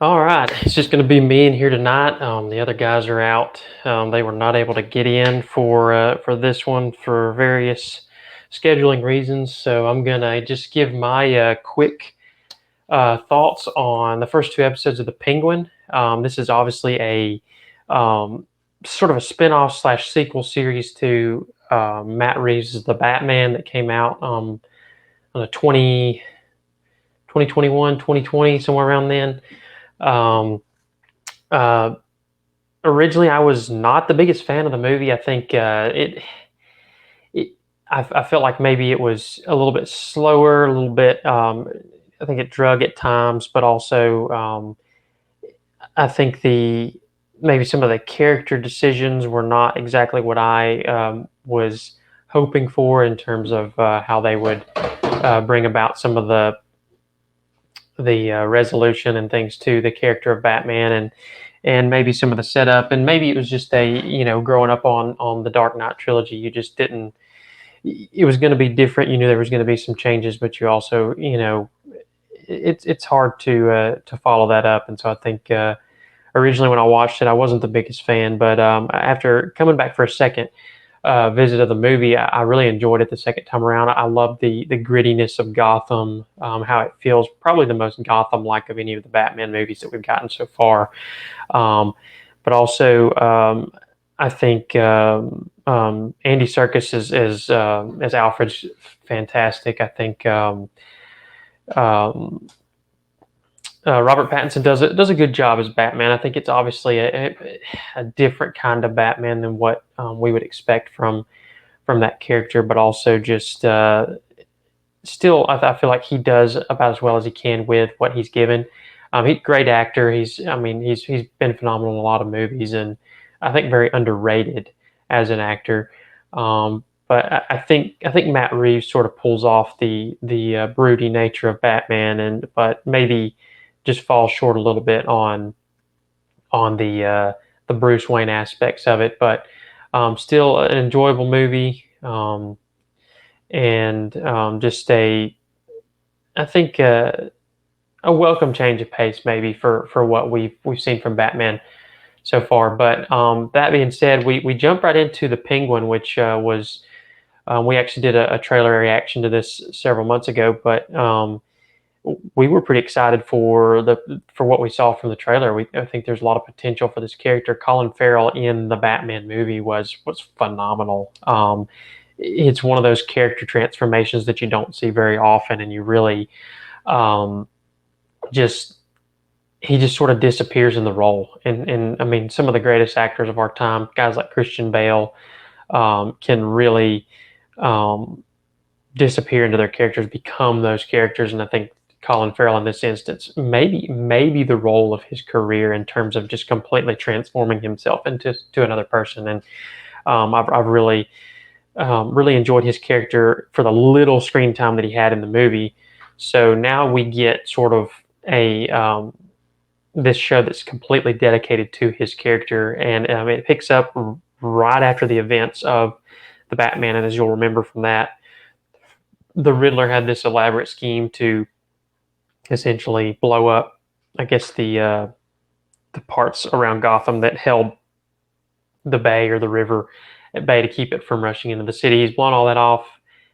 All right, it's just going to be me in here tonight. The other guys are out. They were not able to get in for this one for various scheduling reasons. So I'm gonna just give my quick thoughts on the first two episodes of The Penguin. This is obviously a sort of a spin-off slash sequel series to Matt Reaves' The Batman that came out on the 2021, 2020, somewhere around then. Um, uh, Originally, I was not the biggest fan of the movie. I think it I felt like maybe it was a little bit slower, a little bit. I think it drug at times, but also I think the maybe some of the character decisions were not exactly what I was hoping for in terms of how they would bring about some of the resolution and things to the character of Batman and maybe some of the setup, and maybe it was just a growing up on the Dark Knight trilogy, you just didn't. It was going to be different. You knew there was going to be some changes, but you also it's hard to follow that up, and so I think originally when I watched it, I wasn't the biggest fan, but after coming back for a second visit of the movie, I really enjoyed it the second time around. I love the grittiness of Gotham, how it feels probably the most Gotham-like of any of the Batman movies that we've gotten so far. Um, but also, I think Andy Serkis as Alfred's fantastic. I think um, Robert Pattinson does a good job as Batman. I think it's obviously a different kind of Batman than what we would expect from that character, but also just still, I feel like he does about as well as he can with what he's given. He's a great actor. He's been phenomenal in a lot of movies, and I think very underrated as an actor. But I think Matt Reeves sort of pulls off the broody nature of Batman, and but maybe just falls short a little bit on the Bruce Wayne aspects of it. But still an enjoyable movie. And just I think a welcome change of pace maybe for what we've seen from Batman so far. But that being said, we jump right into the Penguin, which was we actually did a trailer reaction to this several months ago, but we were pretty excited for what we saw from the trailer. I think there's a lot of potential for this character. Colin Farrell in the Batman movie was phenomenal. It's one of those character transformations that you don't see very often, and you really um, just he just sort of disappears in the role. And I mean, some of the greatest actors of our time, guys like Christian Bale, can really um, disappear into their characters, become those characters. And I think Colin Farrell in this instance, maybe the role of his career in terms of just completely transforming himself into another person. And I've really enjoyed his character for the little screen time that he had in the movie. So now we get sort of a this show that's completely dedicated to his character, and it picks up right after the events of the Batman. And as you'll remember from that, the Riddler had this elaborate scheme to essentially blow up, I guess, the parts around Gotham that held the bay or the river at bay to keep it from rushing into the city. He's blown all that off.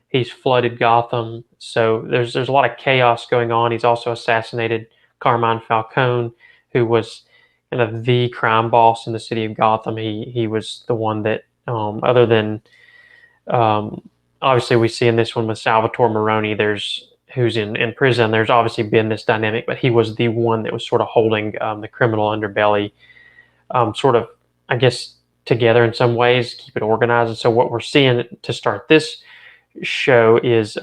He's flooded Gotham, so there's a lot of chaos going on. He's also assassinated Carmine Falcone, who was kind of the crime boss in the city of Gotham. He was the one that, other than obviously we see in this one with Salvatore Maroni, there's who's in prison. There's obviously been this dynamic, but he was the one that was sort of holding the criminal underbelly, sort of, I guess, together in some ways, keep it organized. And so what we're seeing to start this show is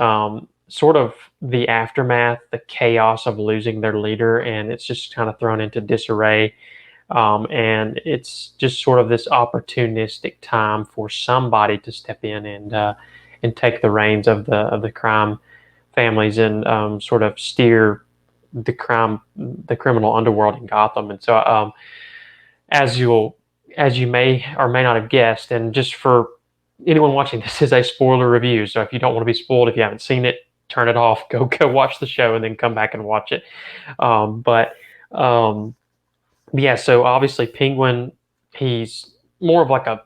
sort of the aftermath, the chaos of losing their leader, and it's just kind of thrown into disarray. And it's just sort of this opportunistic time for somebody to step in and take the reins of the crime families and sort of steer the criminal underworld in Gotham. And so, as you may or may not have guessed, and just for anyone watching, this is a spoiler review. So if you don't want to be spoiled, if you haven't seen it, turn it off, go watch the show, and then come back and watch it. But Um, yeah, so obviously Penguin, he was more of like a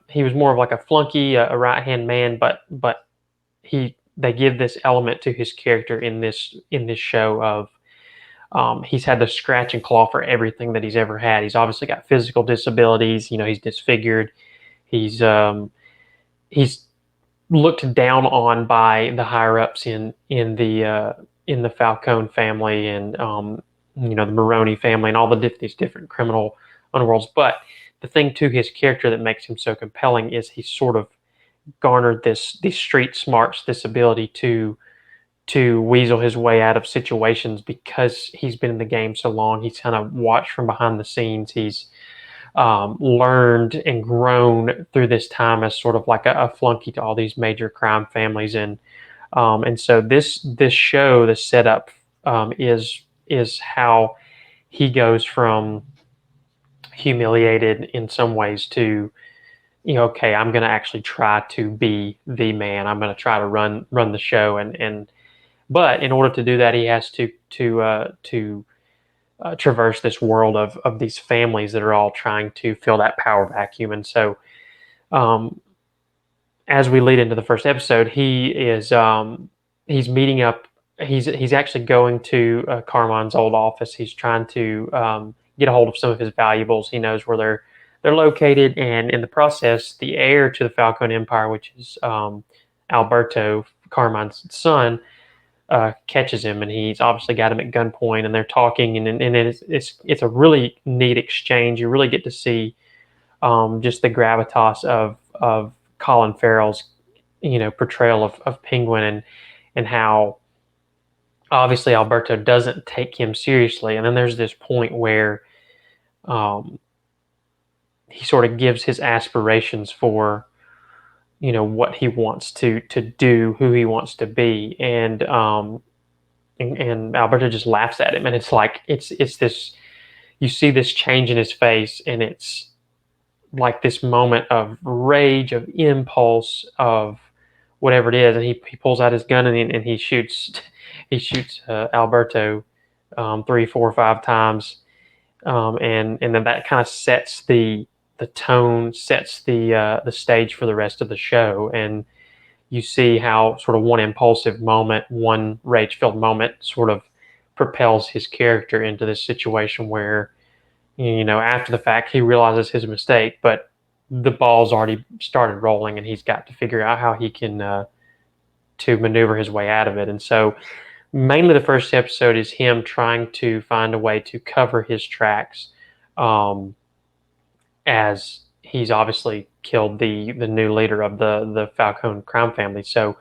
flunky, a right hand man, but they give this element to his character in this show of he's had to scratch and claw for everything that he's ever had. He's obviously got physical disabilities. You know, he's disfigured. He's he's looked down on by the higher ups in the Falcone family and you know, the Maroni family and all these different criminal underworlds. But the thing to his character that makes him so compelling is he's sort of garnered these street smarts, this ability to weasel his way out of situations because he's been in the game so long. He's kind of watched from behind the scenes. He's learned and grown through this time as sort of like a flunky to all these major crime families, and so this show, the setup is how he goes from humiliated in some ways to, you know, okay, I'm going to actually try to be the man. I'm going to try to run the show, and but in order to do that, he has to traverse this world of these families that are all trying to fill that power vacuum. And so, um, as we lead into the first episode, he's meeting up. He's actually going to Carmine's old office. He's trying to get a hold of some of his valuables. He knows where they're located, and in the process, the heir to the Falcone Empire, which is Alberto, Carmine's son, catches him, and he's obviously got him at gunpoint, and they're talking, and it's a really neat exchange. You really get to see just the gravitas of Colin Farrell's, you know, portrayal of Penguin, and how obviously Alberto doesn't take him seriously, and then there's this point where um, he sort of gives his aspirations for, you know, what he wants to do, who he wants to be, and Alberto just laughs at him, and it's like it's this, you see this change in his face, and it's like this moment of rage, of impulse, of whatever it is, and he pulls out his gun, and he shoots he shoots Alberto 3, 4, 5 times, and then that kind of sets the tone, sets the stage for the rest of the show, and you see how sort of one impulsive moment, one rage filled moment, sort of propels his character into this situation where, you know, after the fact, he realizes his mistake, but the ball's already started rolling, and he's got to figure out how he can to maneuver his way out of it. And so, mainly the first episode is him trying to find a way to cover his tracks, um, as he's obviously killed the new leader of the Falcone crime family. So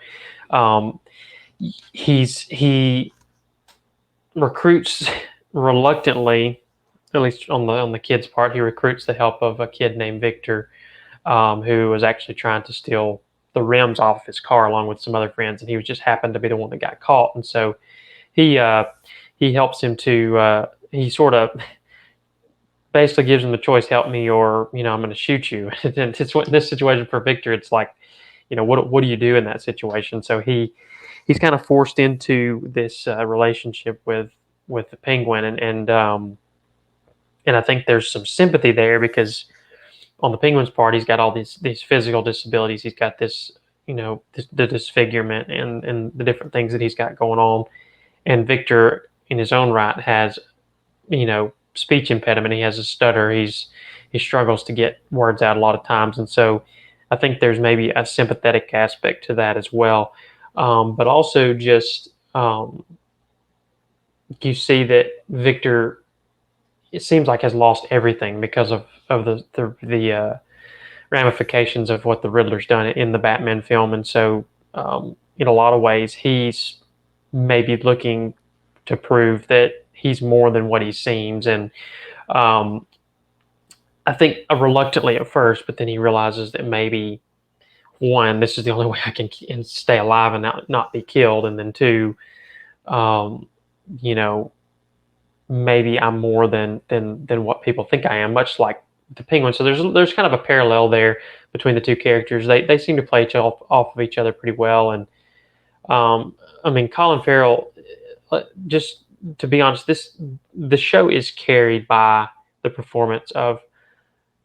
um, he recruits reluctantly, at least on the kid's part. He recruits the help of a kid named Victor, who was actually trying to steal the rims off his car along with some other friends, and he was just happened to be the one that got caught. And so he uh, he helps him to he sort of basically gives him the choice: help me, or, you know, I'm going to shoot you. And it's in this situation for Victor, it's like, you know, what do you do in that situation? So he's kind of forced into this relationship with the Penguin, and I think there's some sympathy there because on the Penguin's part, he's got all these physical disabilities. He's got this, you know, the disfigurement and the different things that he's got going on. And Victor, in his own right, has, you know, speech impediment. He has a stutter. He struggles to get words out a lot of times, and so I think there's maybe a sympathetic aspect to that as well. But also just you see that Victor, it seems like, has lost everything because of the ramifications of what the Riddler's done in the Batman film, and so in a lot of ways he's maybe looking to prove that he's more than what he seems, and um, I think reluctantly at first, but then he realizes that maybe, one, this is the only way I can stay alive and not be killed, and then two, um, you know, maybe I'm more than what people think I am, much like the Penguin. So there's kind of a parallel there between the two characters. They seem to play off of each other pretty well, and I mean, Colin Farrell, just to be honest, the show is carried by the performance of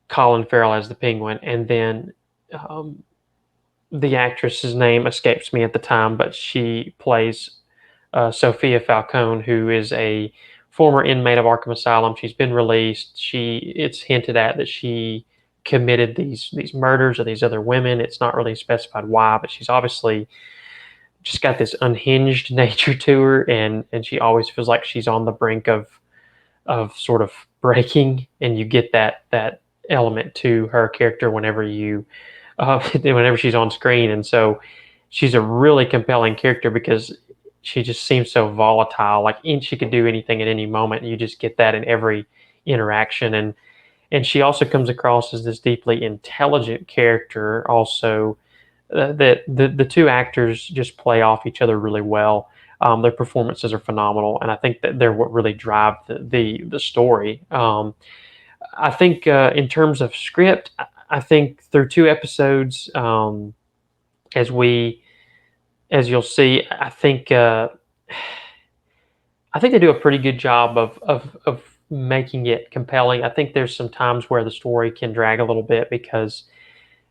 Colin Farrell as the Penguin, and then um, the actress's name escapes me at the time, but she plays Sophia Falcone, who is a former inmate of Arkham Asylum. She's been released. It's hinted at that she committed these murders of these other women. It's not really specified why, but she's obviously just got this unhinged nature to her, and she always feels like she's on the brink of sort of breaking, and you get that element to her character whenever she's on screen, and so she's a really compelling character because she just seems so volatile. Like she could do anything at any moment. You just get that in every interaction, and she also comes across as this deeply intelligent character. Also, that the two actors just play off each other really well. Their performances are phenomenal, and I think that they're what really drive the story. I think in terms of script, I think through two episodes, as we as you'll see, I think they do a pretty good job of making it compelling. I think there's some times where the story can drag a little bit because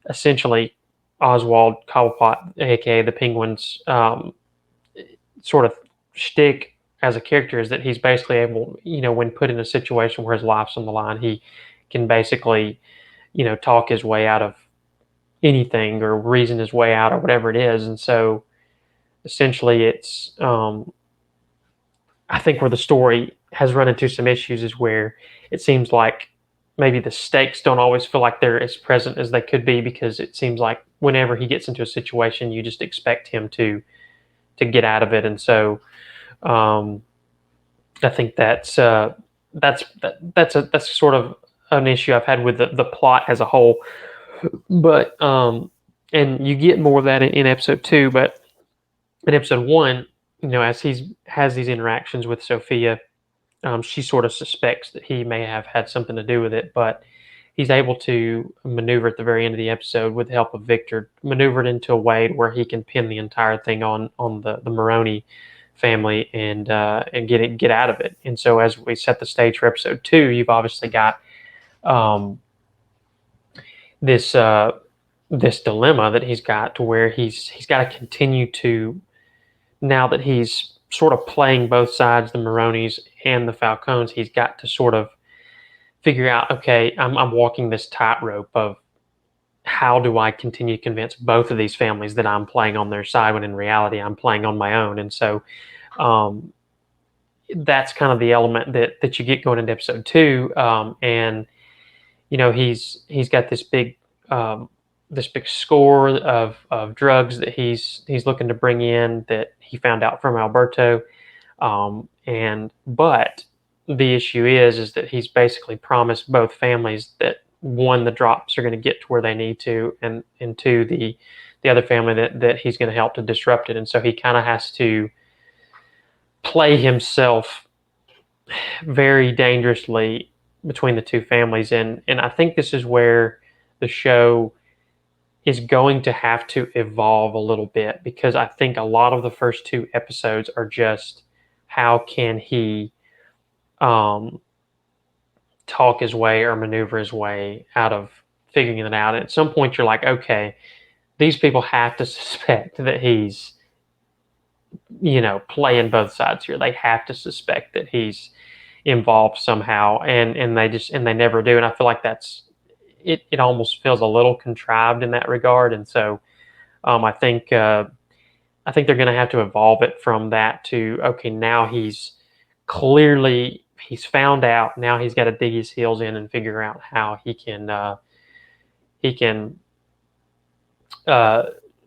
essentially Oswald Cobblepot, aka the Penguin's sort of shtick as a character is that he's basically able, when put in a situation where his life's on the line, he can basically, talk his way out of anything or reason his way out or whatever it is. And so essentially it's I think where the story has run into some issues is where it seems like maybe the stakes don't always feel like they're as present as they could be, because it seems like whenever he gets into a situation you just expect him to get out of it. And so um, I think that's sort of an issue I've had with the plot as a whole. But and you get more of that in episode two. But in episode one, as he's has these interactions with Sophia, she sort of suspects that he may have had something to do with it, but he's able to maneuver at the very end of the episode with the help of Victor, maneuver it into a way where he can pin the entire thing on the Maroney family and get out of it. And so as we set the stage for episode two, you've obviously got um, this this dilemma that he's got to where he's got to continue to, now that he's sort of playing both sides, the Maronis and the Falcones, he's got to sort of figure out, okay, I'm walking this tightrope of how do I continue to convince both of these families that I'm playing on their side when in reality I'm playing on my own. And so um, that's kind of the element that you get going into episode two. And he's got um, this big score of drugs that he's looking to bring in that he found out from Alberto. And but the issue is that he's basically promised both families that, one, the drops are going to get to where they need to, and two, the other family that he's going to help to disrupt it. And so he kind of has to play himself very dangerously between the two families. And I think this is where the show is going to have to evolve a little bit, because I think a lot of the first two episodes are just how can he um, talk his way or maneuver his way out of figuring it out. And at some point, you're like, okay, these people have to suspect that he's, playing both sides here. They have to suspect that he's involved somehow, and they never do. And I feel like that's it. It almost feels a little contrived in that regard. And so I think they're going to have to evolve it from that to, okay, now he's found out. Now he's got to dig his heels in and figure out how he can uh,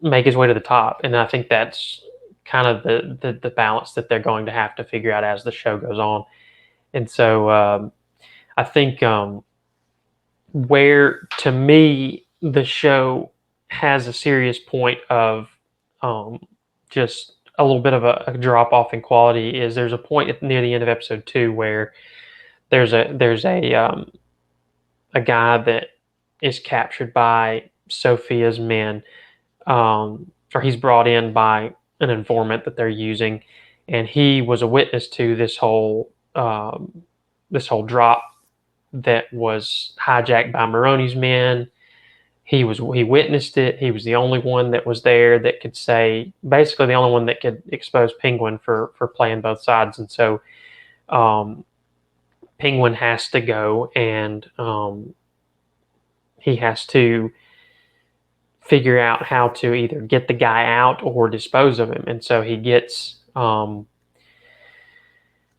make his way to the top. And I think that's kind of the balance that they're going to have to figure out as the show goes on. And so I think where, to me, the show has a serious point of um, just a little bit of a drop off in quality is there's a point near the end of episode two where there's a guy that is captured by Sophia's men, or he's brought in by an informant that they're using, and he was a witness to this whole drop that was hijacked by Maroni's men. He witnessed it. He was the only one that was there that could say, basically the only one that could expose Penguin for playing both sides. And so um, Penguin has to go, and he has to figure out how to either get the guy out or dispose of him. And so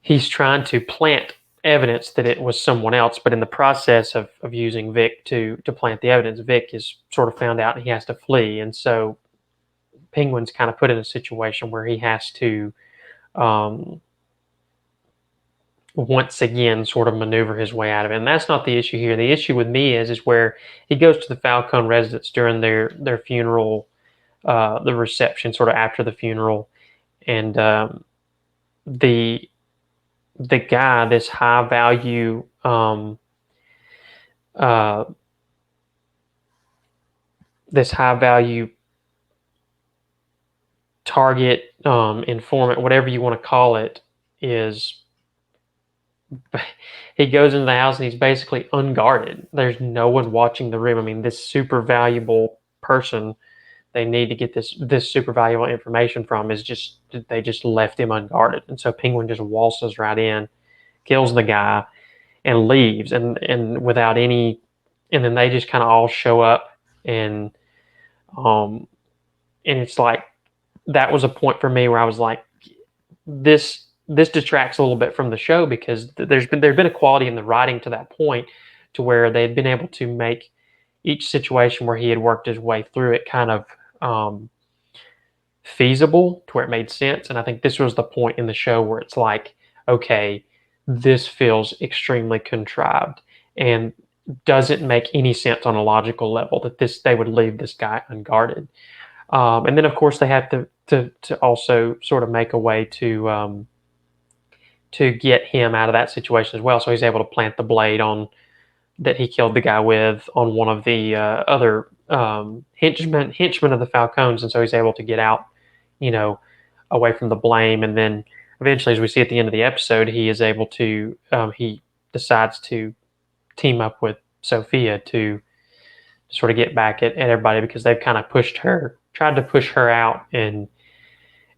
he's trying to plant evidence that it was someone else, but in the process of using Vic to plant the evidence, Vic is sort of found out and he has to flee. And so Penguin's kind of put in a situation where he has to um, once again sort of maneuver his way out of it. And that's not the issue here. The issue with me is where he goes to the Falcone residence during their funeral, the reception, sort of after the funeral, and the the guy, uh, this high value target, informant, whatever you want to call it, is he goes into the house and he's basically unguarded. There's no one watching the room. I mean, this super valuable person they need to get this super valuable information from is just they just left him unguarded, and so Penguin just waltzes right in, kills the guy, and leaves, and without any, and then they just kind of all show up, um and it's like that was a point for me where I was like, this detracts a little bit from the show because there'd been a quality in the writing to that point to where they had been able to make each situation where he had worked his way through it kind of feasible to where it made sense. And I think this was the point in the show where it's like, okay, this feels extremely contrived and doesn't make any sense on a logical level that they would leave this guy unguarded. And then of course they have to also sort of make a way to get him out of that situation as well. So he's able to plant the blade on that he killed the guy with on one of the other henchmen of the Falcones, and so he's able to get out, you know, away from the blame. And then eventually, as we see at the end of the episode, he is able to he decides to team up with Sophia to sort of get back at everybody because they've kind of tried to push her out, and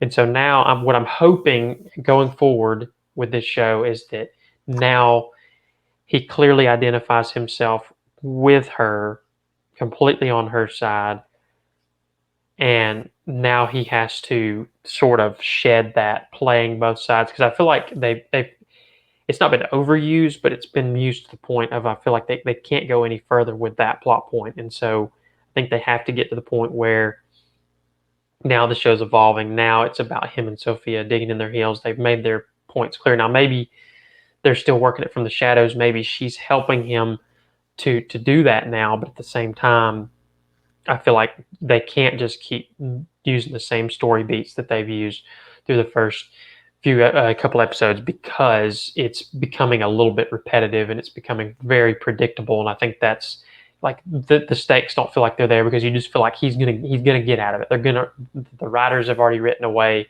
so now what I'm hoping going forward with this show is that now he clearly identifies himself with her, completely on her side, and now he has to sort of shed that playing both sides because I feel like they it's not been overused, but it's been used to the point of I feel like they can't go any further with that plot point, and so I think they have to get to the point where now the show's evolving. Now it's about him and Sophia digging in their heels. They've made their points clear. Now maybe they're still working it from the shadows. Maybe she's helping him to do that now, but at the same time, I feel like they can't just keep using the same story beats that they've used through the first couple episodes because it's becoming a little bit repetitive and it's becoming very predictable. And I think that's like the stakes don't feel like they're there because you just feel like he's gonna get out of it. The writers have already written away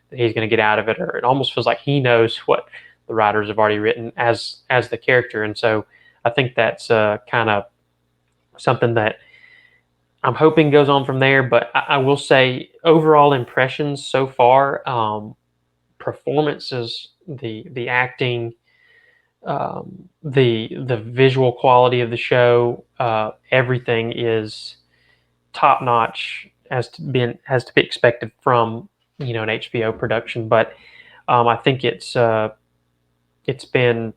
that he's gonna get out of it, or it almost feels like he knows what the writers have already written as the character. And so I think that's kind of something that I'm hoping goes on from there. But I will say overall impressions so far, performances, the acting, the visual quality of the show, everything is top notch has to be expected from an HBO production. But I think it's been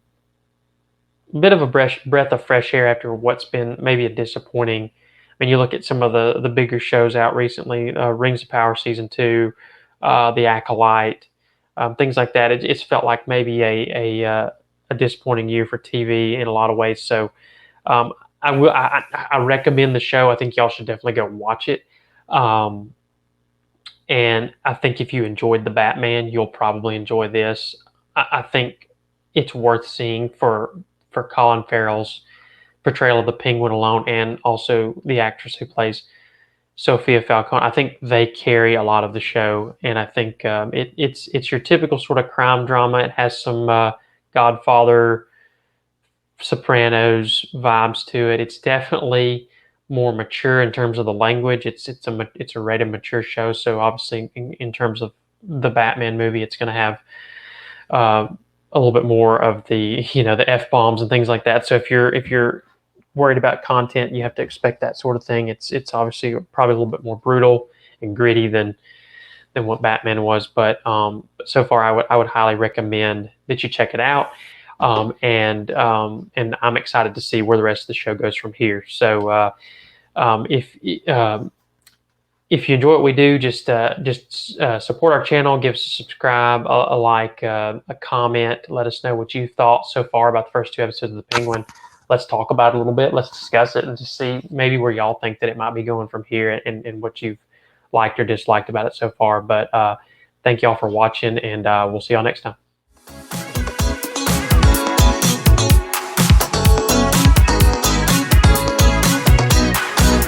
a bit of a breath of fresh air after what's been maybe a disappointing. I mean, you look at some of the bigger shows out recently, Rings of Power season 2, The Acolyte, things like that. It's felt like maybe a disappointing year for TV in a lot of ways. So um, I recommend the show. I think y'all should definitely go watch it. Um, and I think if you enjoyed The Batman, you'll probably enjoy this. I think it's worth seeing for Colin Farrell's portrayal of the Penguin alone, and also the actress who plays Sophia Falcone. I think they carry a lot of the show, and I think it's your typical sort of crime drama. It has some Godfather, Sopranos vibes to it. It's definitely more mature in terms of the language. It's a rated mature show, so obviously in terms of the Batman movie, it's going to have uh, a little bit more of the the f bombs and things like that. So if you're worried about content, you have to expect that sort of thing. It's obviously probably a little bit more brutal and gritty than what Batman was. But so far, I would highly recommend that you check it out. And I'm excited to see where the rest of the show goes from here. So um, if um, if you enjoy what we do, just support our channel, give us a subscribe, a like, a comment. Let us know what you thought so far about the first two episodes of The Penguin. Let's talk about it a little bit. Let's discuss it and just see maybe where y'all think that it might be going from here, and what you've liked or disliked about it so far. But thank y'all for watching, and we'll see y'all next time.